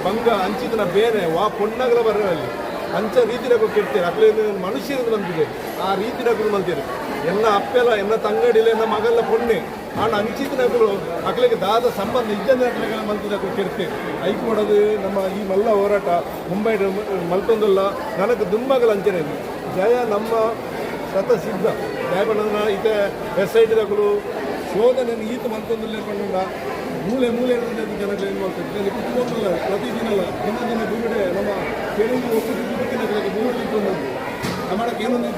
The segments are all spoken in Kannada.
ಬಂಗ ಅಂಚಿದನ ಬೇರೆ ವಾ ಪೊಣ್ಣಗಳ ಬರಲಿ ಅಂಚ ರೀತಿನಾಗ ಕೆಡ್ತೀರಿ ಅಕ್ಲೆ ಮನುಷ್ಯರಿಂದ ಬಂದಿದೆ ಆ ರೀತಿನಾಗ ಮಲ್ತೀರಿ ಎನ್ನ ಅಪ್ಪೆಲ್ಲ ಎನ್ನ ತಂಗಡಿಲ್ಲ ಎನ್ನ ಮಗಲ್ಲ ಪೊಣ್ಣೆ ಆಣ ಅಂಚಿದಿನಗಳು ಅಕ್ಲಿಗೆ ದಾದ ಸಂಬಂಧ ಇಜ್ಜನ ಅಕ್ಲೆಗಳ ಮಲ್ತಿದಾಗ ಕೆಡ್ತೀರಿ ಐಕ್ ಮಾಡೋದು ನಮ್ಮ ಈ ಮಲ್ಲ ಹೋರಾಟ ಮುಂಬೈ ಮಲ್ತೊಂದಲ್ಲ ನನಗೆ ದುಂಬಗಳ ಅಂಚನೆ ಜಯ ನಮ್ಮ ಶತಸಿದ್ಧ ಜಯಪಣ್ಣ ಈತ ವೆಬ್ಸೈಟ್ದಾಗಲು ಶೋಧನೆಯನ್ನು ಈತ ಮಲ್ತೊಂದಲ್ಲೇ ಪಣ್ಣ ಮೂಲೆ ಮೂಲೆ ಜನಗಳು ಏನು ಮಾಡ್ತಾರೆ ಕುತ್ಕೊಂಡಲ್ಲ ಪ್ರತಿದಿನಲ್ಲ ದಿನ ಬಿಡುಗಡೆ ನಮ್ಮ ತೆಲುಗು ಒಕ್ಕೂಟಕ್ಕೆ ಬಿಡುಗಡೆ ನಮ್ಮಕ್ಕೆ ಏನೊಂದು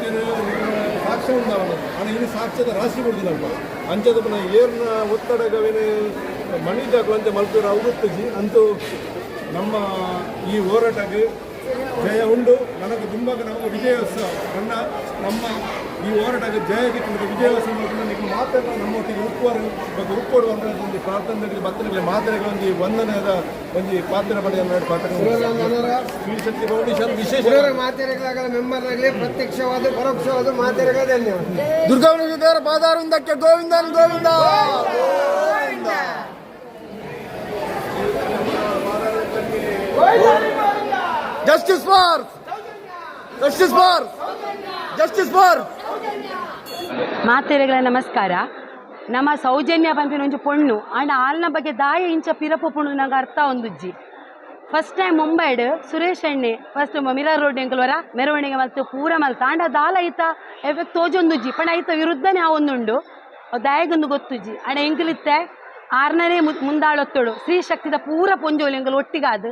ಸಾಕ್ಷ್ಯ ಉಂಟಾವಲ್ಲ ஆனால் ಇನ್ನು ಸಾಕ್ಷ್ಯದ ರಾಶಿ ಕೊಡ್ತೀನಪ್ಪ ಅಂಚದ ಏರ್ನ ಒತ್ತಡಗವೇನು ಮಣಿದಾಗಲು ಅಂತ ಮಲ್ಪೇರು ಅವೃತ್ತಿಜಿ ಅಂತೂ ನಮ್ಮ ಈ ಹೋರಾಟಕ್ಕೆ ಜಯ ಉಂಡು ನನಗೆ ತುಂಬ ನಾವು ವಿಜಯೋತ್ಸವ ನನ್ನ ನಮ್ಮ ಈ ಹೋರಾಟಕ್ಕೆ ಜಯ ಗಿಟ್ಟು ವಿಜಯೋತ್ಸವ ನೀವು ಮಾತಾಡ ನಮ್ಮೊಟ್ಟಿಗೆ ಉಪ್ಪೋಡು ಅಂತ ಒಂದು ಪ್ರಾರ್ಥನೆಗಳಿಗೆ ಭಕ್ತರಿಗೆ ಮಾತರೆಗಳ ಒಂದು ವಂದನೆಯ ಒಂದು ಪಾತ್ರ ಪಡೆಯನ್ನು ಪಾತ್ರ ಶ್ರೀಶಕ್ತಿ ಫೌಂಡೇಶನ್ ವಿಶೇಷ ಮಾತೆರೆಗಳಾಗಲಿ ಮೆಂಬರ್ನಾಗಲಿ ಪ್ರತ್ಯಕ್ಷವಾದ ಪರೋಕ್ಷವಾದ ಮಾತೆರೆಗಳ ಧನ್ಯವಾದ. ದುರ್ಗಾವಣೇಶ್ವರ ಪಾದಾರುಂದಕ್ಕೆ ಗೋವಿಂದನ್ ಗೋವಿಂದ. Justice for ಮಾತೆರೆಗಳ ನಮಸ್ಕಾರ. ನಮ್ಮ ಸೌಜನ್ಯ ಪಂಪಿನ ಒಂಜಿ ಪೊಣ್ಣು ಆಂಡ ಆಲ್ನ ಬಗ್ಗೆ ದಾಯ ಇಂಚ ಪಿರಪು ಪುಣ್ಣು ನಂಗೆ ಅರ್ಥ ಒಂದುಜ್ಜಿ. ಫಸ್ಟ್ ಟೈಮ್ ಮುಂಬೈಡ್ ಸುರೇಶ್ ಎಣ್ಣೆ ಫಸ್ಟ್ ಮಿರರ್ ರೋಡ್ ಎಂಕಲ್ವರ ಮೆರವಣಿಗೆ ಮತ್ತು ಪೂರ ಮಲ್ತ ಆಂಡ ದಾಲ ಐತ ಎಫೆಕ್ಟ್ ತೋಜೊಂದುಜ್ಜಿ ಪಂಡ ಐತ ವಿರುದ್ಧನೇ ಆ ಒಂದುಂಡು ದಾಯಗೊಂದು ಗೊತ್ತುಜ್ಜಿ ಆಂಡ ಎಂಕಲಿತ್ತೆ 6ನೇ ಮುಂದಾಳೊತ್ತೋಡು ಸ್ತ್ರೀ ಶಕ್ತಿದ ಪೂರ ಪೊಂಜೋಲು ಎಂಕಲ್ ಒಟ್ಟಿಗಾದು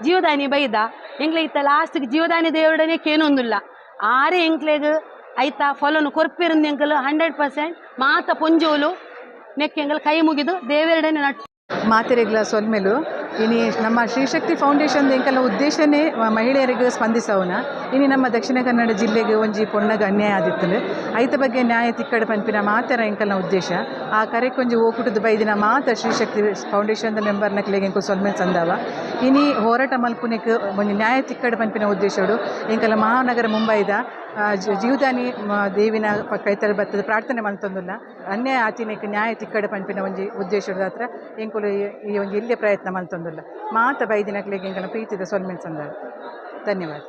ಜೀವದಾನಿ ಬೈದ ಎಂಗ್ಲೆ ಇತ್ತ ಲಾಸ್ಟ್ಗೆ ಜೀವದಾನಿ ದೇವಡನೆ ಕೇನೊಂದುಲ್ಲ ಆರೇ ಎಂಕ್ಲೆಗ್ ಐತ ಫಲನು ಕೊರ್ಪಿರಂದು ಎಂಕಲ್ 100% ಮಾತ ಪೊಂಜೋಲು ನೆಕ್ ಎಂಕಲ್ ಕೈ ಮುಗಿದು ದೇವೆರಡನೆ ನಟ್ಟು ಮಾತೆರೆಗಳ ಸೊಲ್ಮೆಲು ಇನಿ ನಮ್ಮ ಶ್ರೀಶಕ್ತಿ ಫೌಂಡೇಶನ್ ಎಂಕಲ್ನ ಉದ್ದೇಶನೇ ಮಹಿಳೆಯರಿಗೆ ಸ್ಪಂದಿಸೋನ ಇನಿ ನಮ್ಮ ದಕ್ಷಿಣ ಕನ್ನಡ ಜಿಲ್ಲೆಗೆ ಒಂಜಿ ಪೊಣ್ಣಗ ಅನ್ಯಾಯ ಆದಿತ್ತಲು ಐತ ಬಗ್ಗೆ ನ್ಯಾಯ ತಿಕ್ಕಡ ಪಂಪಿನ ಮಾತರ ಎಂಕಲ್ನ ಉದ್ದೇಶ ಆ ಕರೆಕೊಂಜಿ ಓಕುಟದ ಬೈದಿನ ಮಾತ ಶ್ರೀಶಕ್ತಿ ಫೌಂಡೇಶನ್ ಮೆಂಬರ್ನಕ್ಲೆಗೆ ಎಂಕು ಸೊಲ್ಮೆಲ್ ಸಂದಾವ ಇನಿ ಹೋರಾಟ ಮಲ್ಪುನೆಕ್ ಒಂಜಿ ನ್ಯಾಯ ತಿಕ್ಕಡ ಪಂಪಿನ ಉದ್ದೇಶಡು ಎಂಕಲ ಮಹಾನಗರ ಮುಂಬೈದ ಜೀವದಾನಿ ದೇವಿನ ಕೈತಲ್ ಬರ್ತದ ಪ್ರಾರ್ಥನೆ ಮಲ್ತೊಂದುಲ್ಲ ಅನ್ಯಾಯ ಆತಿನಕ್ಕೆ ನ್ಯಾಯ ತಿಕ್ಕಡ ಪಂಪಿನ ಒಂಜಿ ಉದ್ದೇಶದ ಹತ್ರ ಎಂಕುಲು ಈ ಒಂಜಿ ಇಲ್ಲಿಯ ಪ್ರಯತ್ನ ಮಲ್ತೊಂದುಲ್ಲ ಮಾತ ಬೈದಿನಕ್ಲೆಗೆ ಎಂಕಲ ಪ್ರೀತಿದ ಸೊಲ್ಮೆಲ್ ಸಂದಾವ. ಧನ್ಯವಾದ.